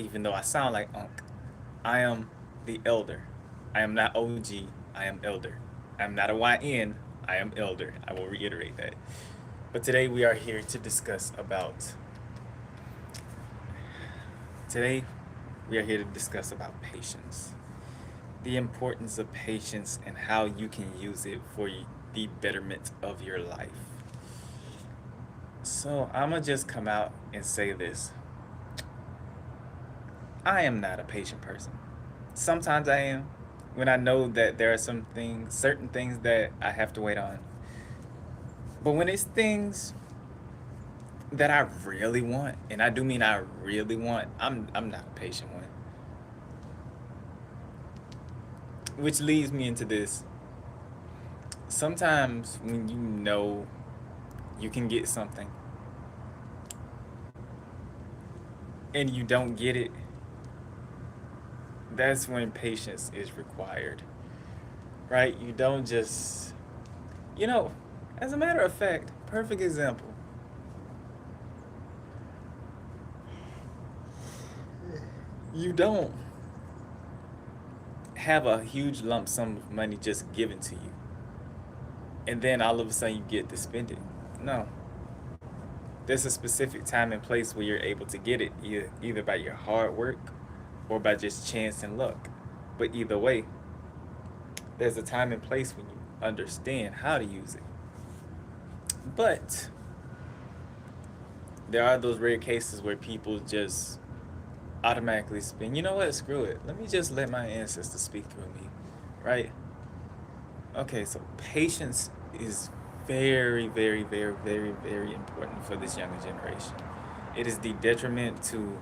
even though I sound like Unc. I am the elder. I am not OG. I am elder. I am not a YN. I am elder. I will reiterate that. But today we are here to discuss about. Today we are here to discuss about patience, the importance of patience, and how you can use it for the betterment of your life. So I'm gonna just come out and say this: I am not a patient person. Sometimes I am, when I know that there are some things, certain things that I have to wait on. But when it's things that I really want, and I do mean I really want, I'm not a patient one. Which leads me into this. Sometimes when you know you can get something and you don't get it, that's when patience is required. Right? You don't just, you know, as a matter of fact, perfect example. You don't have a huge lump sum of money just given to you, and then all of a sudden you get to spend it. No, there's a specific time and place where you're able to get it, either by your hard work or by just chance and luck. But either way, there's a time and place when you understand how to use it. But there are those rare cases where people just automatically spin. You know what? Screw it. Let me just let my ancestors speak through me, right? Okay, so patience is very, very, very, very, very important for this younger generation. It is the detriment to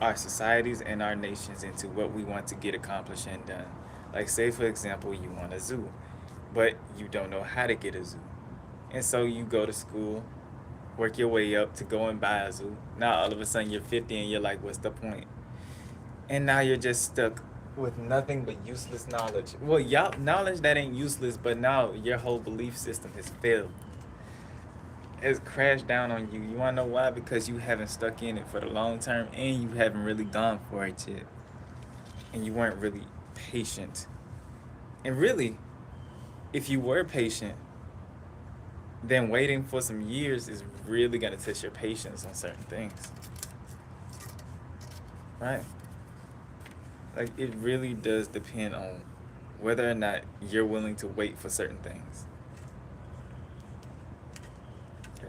our societies and our nations into what we want to get accomplished and done. Like, say, for example, you want a zoo, but you don't know how to get a zoo. And so you go to school, work your way up to go and buy a zoo. Now, all of a sudden, you're 50 and you're like, what's the point? And now you're just stuck with nothing but useless knowledge. Well, y'all knowledge that ain't useless, but now your whole belief system has failed. Has crashed down on you. You wanna know why? Because you haven't stuck in it for the long term and you haven't really gone for it yet. And you weren't really patient. And really, if you were patient, then waiting for some years is really gonna test your patience on certain things. Right? Like, it really does depend on whether or not you're willing to wait for certain things.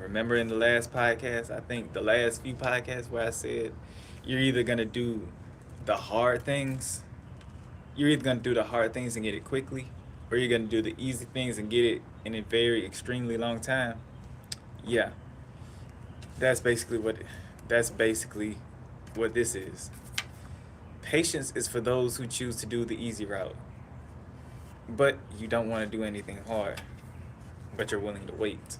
Remember in the last podcast, I think the last few podcasts where I said you're either gonna do the hard things, you're either gonna do the hard things and get it quickly, or you're gonna do the easy things and get it in a very extremely long time. Yeah, that's basically what that's basically what this is. Patience is for those who choose to do the easy route, but you don't want to do anything hard, but you're willing to wait.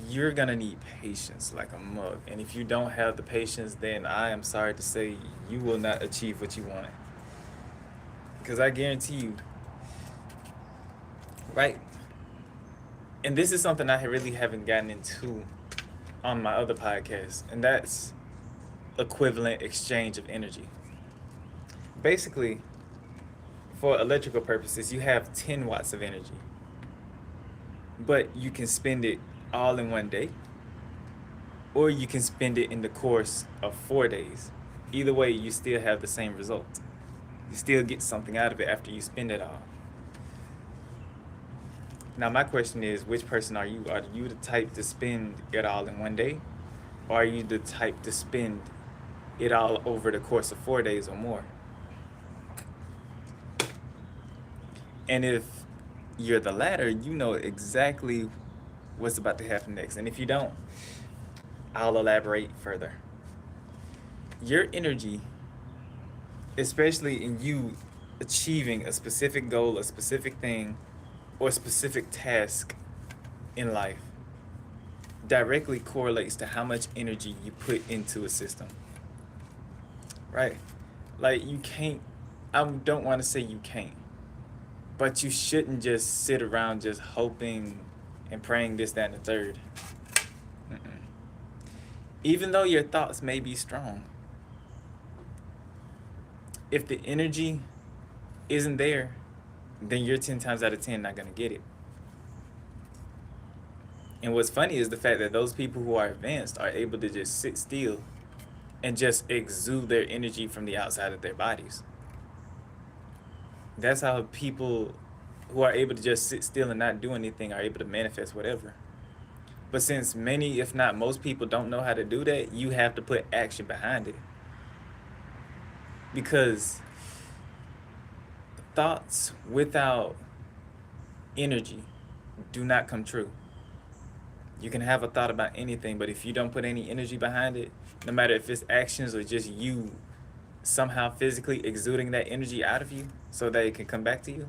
You're gonna need patience like a mug. And if you don't have the patience, then I am sorry to say you will not achieve what you want. Because I guarantee you, right? And this is something I really haven't gotten into on my other podcast, and that's equivalent exchange of energy. Basically, for electrical purposes, you have 10 watts of energy, but you can spend it all in one day, or you can spend it in the course of 4 days. Either way, you still have the same result. You still get something out of it after you spend it all. Now, my question is, which person are you? Are you the type to spend it all in one day? Or are you the type to spend it all over the course of 4 days or more? And if you're the latter, you know exactly what's about to happen next. And if you don't, I'll elaborate further. Your energy, especially in you achieving a specific goal, a specific thing, or a specific task in life, directly correlates to how much energy you put into a system. Right? Like, you can't, I don't want to say you can't, but you shouldn't just sit around just hoping and praying this, that, and the third. Mm-mm. Even though your thoughts may be strong, if the energy isn't there, then you're 10 times out of 10 not going to get it. And what's funny is the fact that those people who are advanced are able to just sit still and just exude their energy from the outside of their bodies. That's how people who are able to just sit still and not do anything are able to manifest whatever. But since many, if not most people don't know how to do that, you have to put action behind it. Because thoughts without energy do not come true. You can have a thought about anything, but if you don't put any energy behind it, no matter if it's actions or just you somehow physically exuding that energy out of you so that it can come back to you,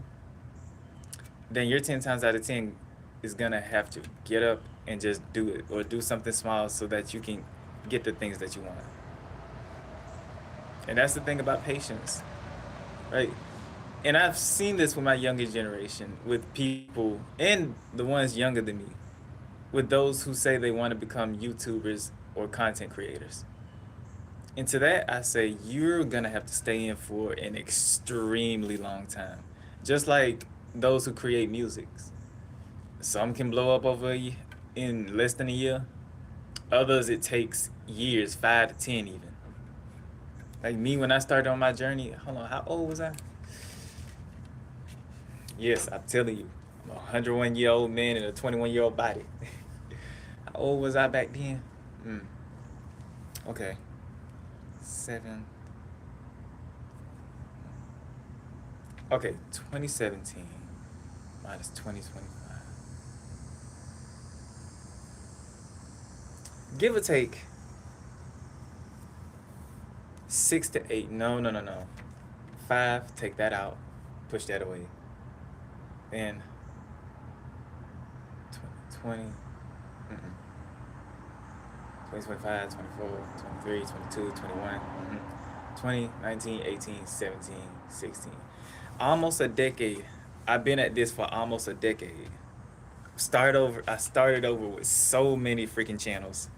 then you're 10 times out of 10 is gonna have to get up and just do it or do something small so that you can get the things that you want. And that's the thing about patience, right? And I've seen this with my younger generation, with people and the ones younger than me, with those who say they want to become YouTubers or content creators. And to that, I say you're gonna have to stay in for an extremely long time. Just like those who create music. Some can blow up in less than a year. Others, it takes years, 5 to 10 even. Like me, when I started on my journey, hold on, how old was I? Yes, I'm telling you, I'm a 101-year-old man in a 21-year-old body. How old was I back then? Okay, 7. Okay, 2017 minus 2025. Give or take 6 to 8. No. 5, take that out. Push that away. Then 20, 2025, 24, 23, 22, 21, 20, 19, 18, 17, 16. Almost a decade. I've been at this for almost a decade. I started over with so many freaking channels.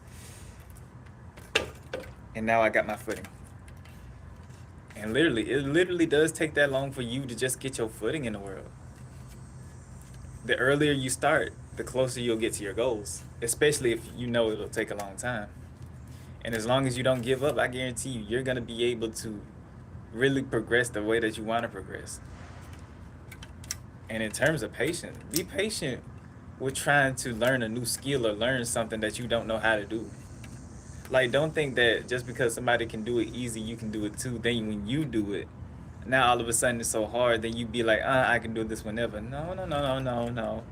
And now I got my footing. And it literally does take that long for you to just get your footing in the world. The earlier you start, the closer you'll get to your goals, especially if you know it'll take a long time. And as long as you don't give up, I guarantee you're going to be able to really progress the way that you want to progress. And in terms of patience, be patient with trying to learn a new skill or learn something that you don't know how to do. Like, don't think that just because somebody can do it easy, you can do it too. Then when you do it, now all of a sudden it's so hard, then you be like, I can do this whenever. No.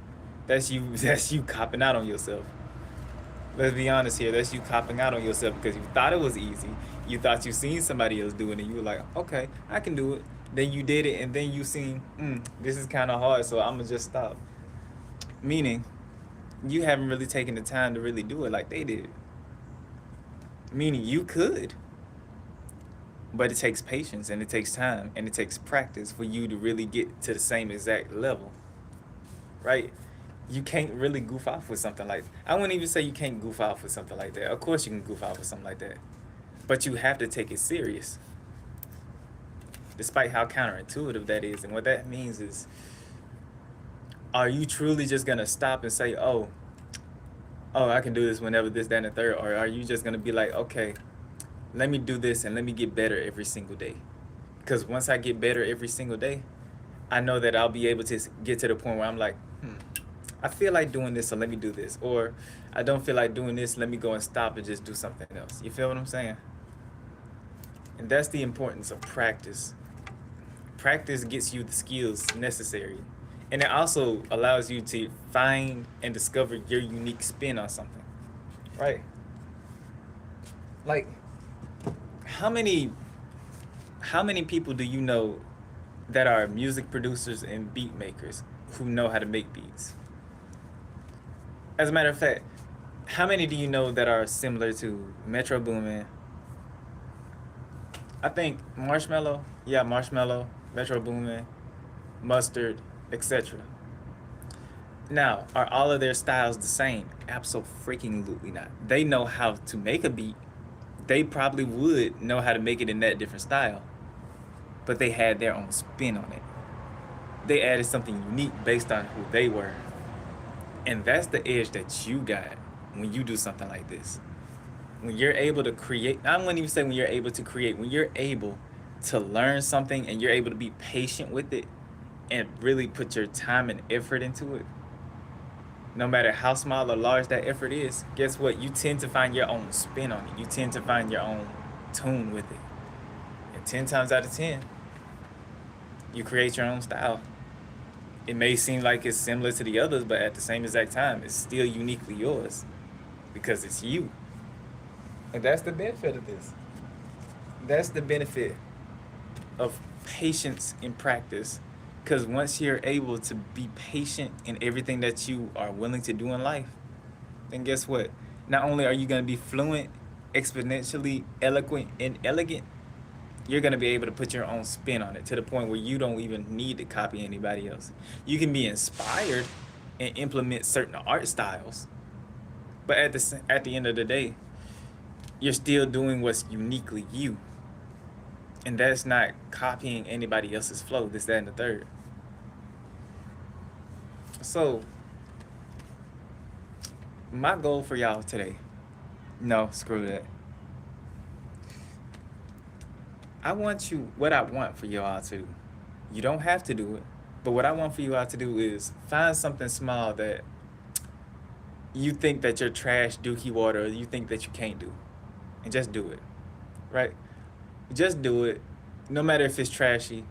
That's you copping out on yourself. Let's be honest here. That's you copping out on yourself because you thought it was easy. You thought you seen somebody else doing it. You were like, okay, I can do it. Then you did it, and then you seen, this is kind of hard, so I'm gonna just stop. Meaning, you haven't really taken the time to really do it like they did. Meaning, you could, but it takes patience and it takes time and it takes practice for you to really get to the same exact level, right? You can't really goof off with something like, I wouldn't even say you can't goof off with something like that. Of course you can goof off with something like that, but you have to take it serious, despite how counterintuitive that is. And what that means is, are you truly just gonna stop and say, oh, I can do this whenever, this, that, and the third? Or are you just gonna be like, okay, let me do this and let me get better every single day? Because once I get better every single day, I know that I'll be able to get to the point where I'm like, I feel like doing this, so let me do this. Or I don't feel like doing this, let me go and stop and just do something else. You feel what I'm saying? And that's the importance of practice. Practice gets you the skills necessary. And it also allows you to find and discover your unique spin on something, right? Like, how many people do you know that are music producers and beat makers who know how to make beats? As a matter of fact, how many do you know that are similar to Metro Boomin? I think Marshmello, Metro Boomin, Mustard, etc. Now, are all of their styles the same? Absolutely not. They know how to make a beat. They probably would know how to make it in that different style, but they had their own spin on it. They added something unique based on who they were. And that's the edge that you got when you do something like this. When you're able to create, I wouldn't even say when you're able to create, when you're able to learn something and you're able to be patient with it and really put your time and effort into it, no matter how small or large that effort is, guess what? You tend to find your own spin on it. You tend to find your own tune with it. And 10 times out of 10, you create your own style. It may seem like it's similar to the others, but at the same exact time, it's still uniquely yours because it's you. And that's the benefit of this. That's the benefit of patience in practice. Because once you're able to be patient in everything that you are willing to do in life, then guess what? Not only are you going to be fluent, exponentially eloquent, and elegant, you're going to be able to put your own spin on it to the point where you don't even need to copy anybody else. You can be inspired and implement certain art styles, but at the end of the day, you're still doing what's uniquely you. And that's not copying anybody else's flow, this, that, and the third. So, my goal for y'all today, no, screw that. What I want for y'all to do, you don't have to do it, but what I want for you all to do is find something small that you think that you're trash dookie water, or you think that you can't do, and just do it, right? Just do it, no matter if it's trashy,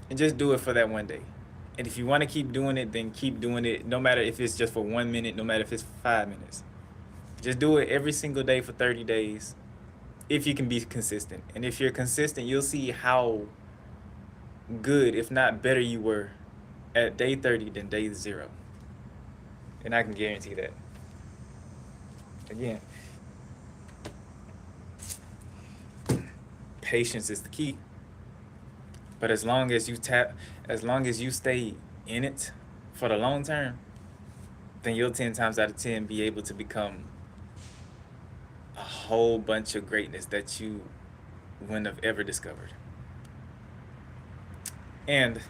and just do it for that one day. And if you want to keep doing it, then keep doing it, no matter if it's just for 1 minute, no matter if it's 5 minutes. Just do it every single day for 30 days if you can be consistent. And if you're consistent, you'll see how good, if not better, you were at day 30 than day 0. And I can guarantee that. Again, patience is the key. But as long as you stay in it for the long term, then you'll 10 times out of 10 be able to become a whole bunch of greatness that you wouldn't have ever discovered. And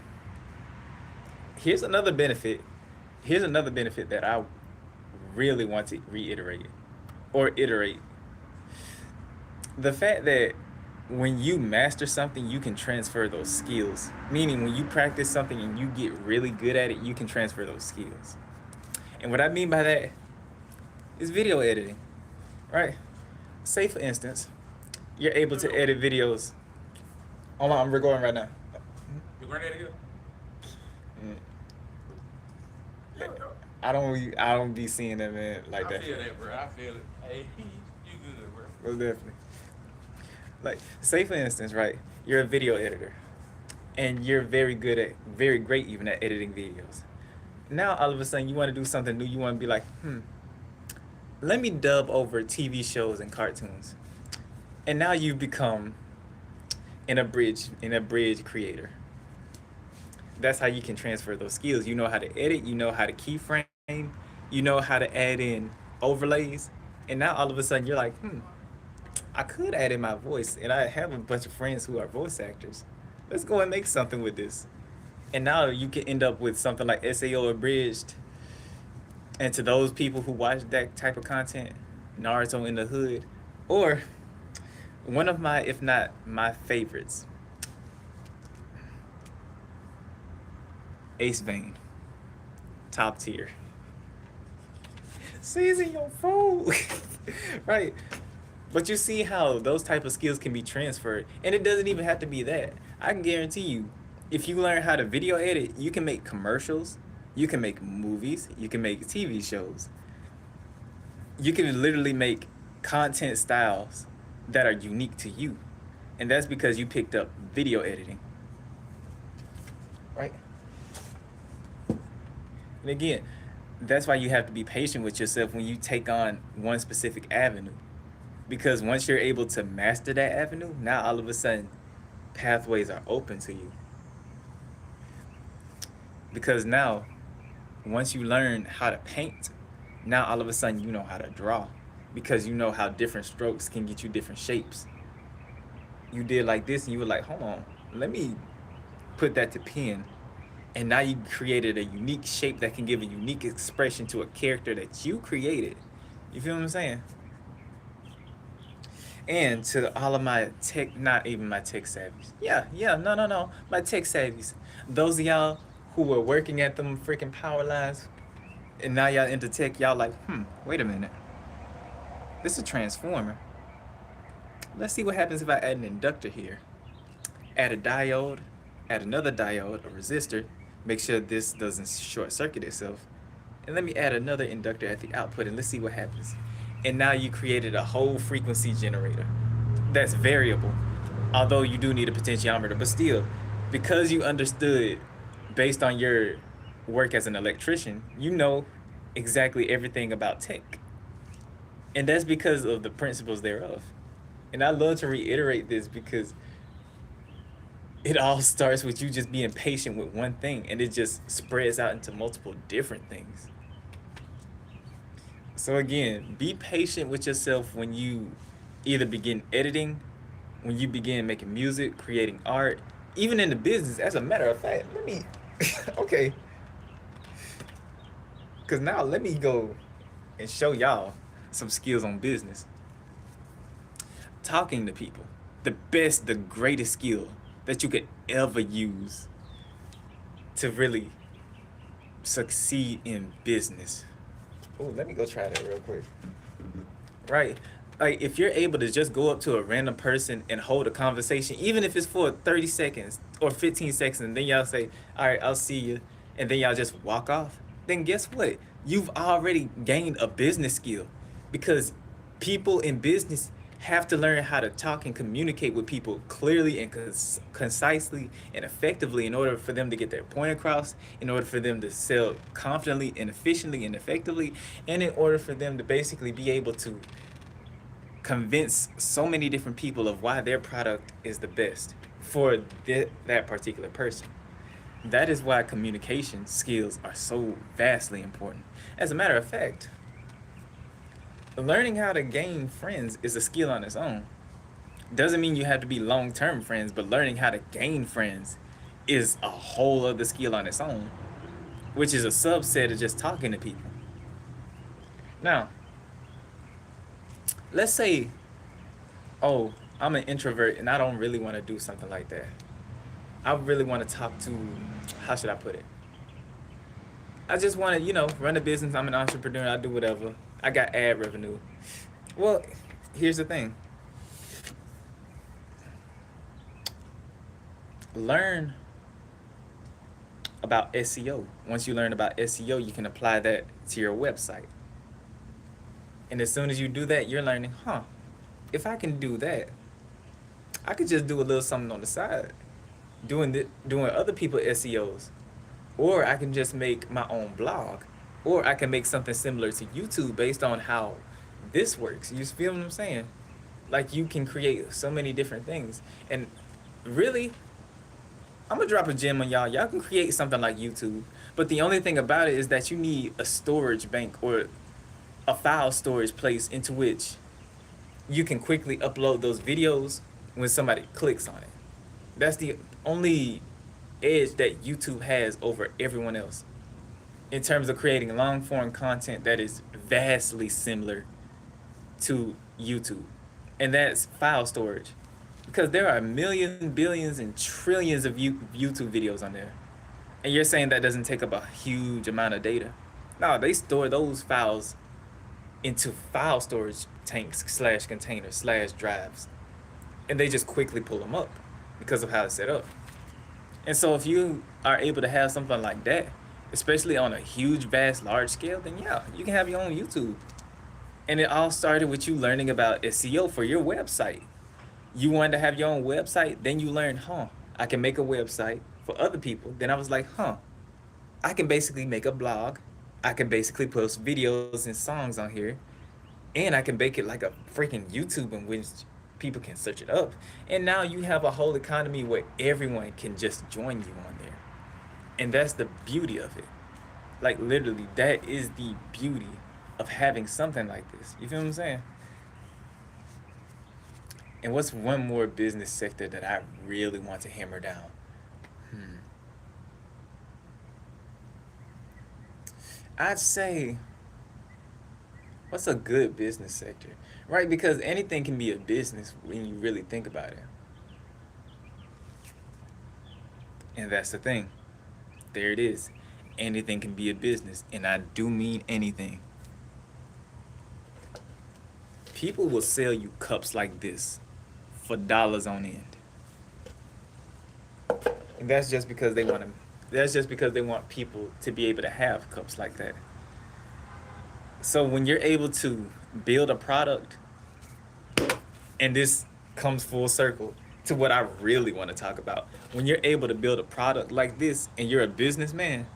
here's another benefit. Here's another benefit that I really want to reiterate or iterate. The fact that when you master something, you can transfer those skills. Meaning, when you practice something and you get really good at it, you can transfer those skills. And what I mean by that is video editing, right? Say, for instance, you're able to edit videos. Hold on, I'm recording right now. You run that again? I don't be seeing that, man, like that. I feel that, bro. I feel it. Hey, you good, bro. Most definitely. Like, say for instance, right? You're a video editor, and you're very great even at editing videos. Now all of a sudden you want to do something new. You want to be like, let me dub over TV shows and cartoons, and now you've become an abridged creator. That's how you can transfer those skills. You know how to edit. You know how to keyframe. You know how to add in overlays, and now all of a sudden you're like, I could add in my voice, and I have a bunch of friends who are voice actors. Let's go and make something with this. And now you can end up with something like SAO Abridged. And to those people who watch that type of content, Naruto in the Hood, or one of my, if not my favorites, Ace Vane, top tier. Season your food, right? But you see how those type of skills can be transferred, and it doesn't even have to be that. I can guarantee you, if you learn how to video edit, you can make commercials, you can make movies, you can make TV shows. You can literally make content styles that are unique to you, and that's because you picked up video editing, right? And again, that's why you have to be patient with yourself when you take on one specific avenue. Because once you're able to master that avenue, now all of a sudden, pathways are open to you. Because now once you learn how to paint, now all of a sudden you know how to draw because you know how different strokes can get you different shapes. You did like this and you were like, hold on, let me put that to pen. And now you created a unique shape that can give a unique expression to a character that you created. You feel what I'm saying? And to all of my tech, not even my tech savvies. Yeah, no. My tech savvies. Those of y'all who were working at them freaking power lines and now y'all into tech, y'all like, wait a minute. This is a transformer. Let's see what happens if I add an inductor here. Add a diode, add another diode, a resistor, make sure this doesn't short circuit itself. And let me add another inductor at the output and let's see what happens. And now you created a whole frequency generator that's variable. Although you do need a potentiometer, but still, because you understood based on your work as an electrician, you know exactly everything about tech. And that's because of the principles thereof. And I love to reiterate this because it all starts with you just being patient with one thing and it just spreads out into multiple different things. So again, be patient with yourself when you either begin editing, when you begin making music, creating art, even in the business. As a matter of fact, let me, okay, because now let me go and show y'all some skills on business. Talking to people, the best, the greatest skill that you could ever use to really succeed in business. Oh, let me go try that real quick. Right. Like if you're able to just go up to a random person and hold a conversation, even if it's for 30 seconds or 15 seconds, and then y'all say, all right, I'll see you, and then y'all just walk off, then guess what? You've already gained a business skill because people in business have to learn how to talk and communicate with people clearly and concisely and effectively in order for them to get their point across, in order for them to sell confidently and efficiently and effectively, and in order for them to basically be able to convince so many different people of why their product is the best for that particular person. That is why communication skills are so vastly important. As a matter of fact, learning how to gain friends is a skill on its own. Doesn't mean you have to be long-term friends, but learning how to gain friends is a whole other skill on its own, which is a subset of just talking to people. Now, let's say, oh, I'm an introvert and I don't really want to do something like that. I really want to talk to, how should I put it? I just want to, run a business. I'm an entrepreneur. I do whatever. I got ad revenue. Well, here's the thing. Learn about SEO. Once you learn about SEO, you can apply that to your website. And as soon as you do that, you're learning, if I can do that, I could just do a little something on the side, doing other people's SEOs. Or I can just make my own blog. Or I can make something similar to YouTube based on how this works. You feel what I'm saying? Like you can create so many different things. And really, I'm gonna drop a gem on y'all. Y'all can create something like YouTube. But the only thing about it is that you need a storage bank or a file storage place into which you can quickly upload those videos when somebody clicks on it. That's the only edge that YouTube has over everyone else in terms of creating long form content that is vastly similar to YouTube. And that's file storage. Because there are millions, billions, and trillions of YouTube videos on there. And you're saying that doesn't take up a huge amount of data. No, they store those files into file storage tanks / containers / drives. And they just quickly pull them up because of how it's set up. And so if you are able to have something like that, especially on a huge, vast, large scale, then yeah, you can have your own YouTube. And it all started with you learning about SEO for your website. You wanted to have your own website, then you learned, I can make a website for other people. Then I was like, I can basically make a blog. I can basically post videos and songs on here. And I can make it like a freaking YouTube in which people can search it up. And now you have a whole economy where everyone can just join you on there. And that's the beauty of it. Like literally, that is the beauty of having something like this. You feel what I'm saying? And what's one more business sector that I really want to hammer down? Hmm. I'd say, what's a good business sector? Right? Because anything can be a business when you really think about it. And that's the thing. There it is. Anything can be a business. And I do mean anything. People will sell you cups like this for dollars on end. And that's just because they want to. That's just because they want people to be able to have cups like that. So when you're able to build a product, and this comes full circle to what I really want to talk about. When you're able to build a product like this and you're a businessman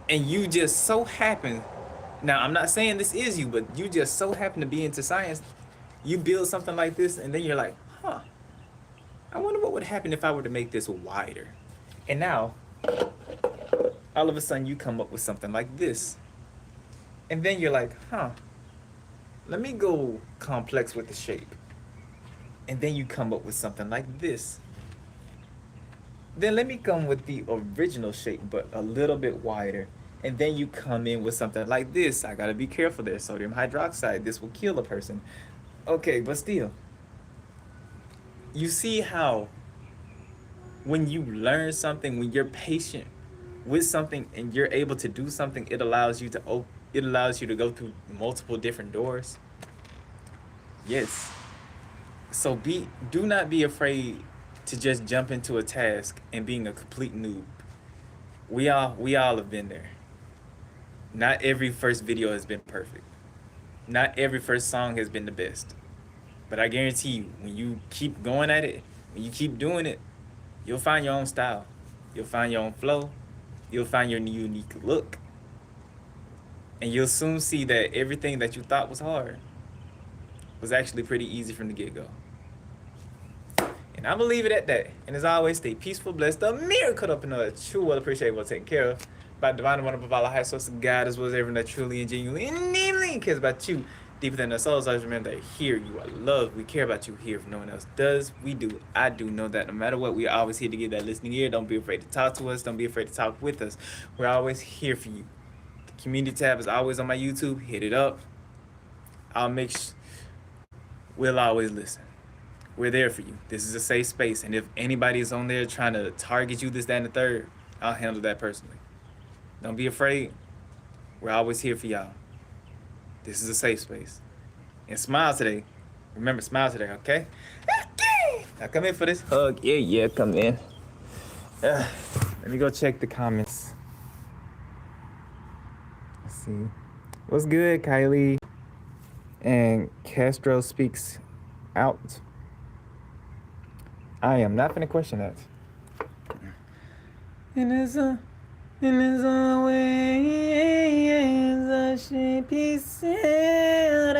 and you just so happen, now I'm not saying this is you, but you just so happen to be into science, you build something like this and then you're like, huh, I wonder what would happen if I were to make this wider. And now, all of a sudden you come up with something like this. And then you're like, huh, let me go complex with the shape. And then you come up with something like this. Then let me come with the original shape, but a little bit wider. And then you come in with something like this. I gotta be careful there, sodium hydroxide. This will kill a person. Okay, but still. You see how when you learn something, when you're patient with something and you're able to do something, it allows you to go through multiple different doors. Yes. So do not be afraid to just jump into a task and being a complete noob. We all have been there. Not every first video has been perfect. Not every first song has been the best. But I guarantee you, when you keep going at it, when you keep doing it, you'll find your own style. You'll find your own flow. You'll find your unique look. And you'll soon see that everything that you thought was hard was actually pretty easy from the get-go. And I believe it at that. And as always, stay peaceful, blessed, a miracle up in a true, well appreciated, well taken care of by divine and wonderful Allah, high source of God, as well as everyone that truly and genuinely and namely cares about you deeper than their souls. Always remember that here you are loved. We care about you here if no one else does. We do. I do know that no matter what, we are always here to give that listening ear. Don't be afraid to talk to us. Don't be afraid to talk with us. We're always here for you. The community tab is always on my YouTube. Hit it up. We'll always listen. We're there for you. This is a safe space. And if anybody is on there trying to target you, this, that, and the third, I'll handle that personally. Don't be afraid. We're always here for y'all. This is a safe space. And smile today. Remember, smile today, okay? Okay. Now come in for this hug. Yeah, come in. Let me go check the comments. Let's see. What's good, Kylie? And Castro speaks out. I am not gonna question that. In his own ways, I should be sad.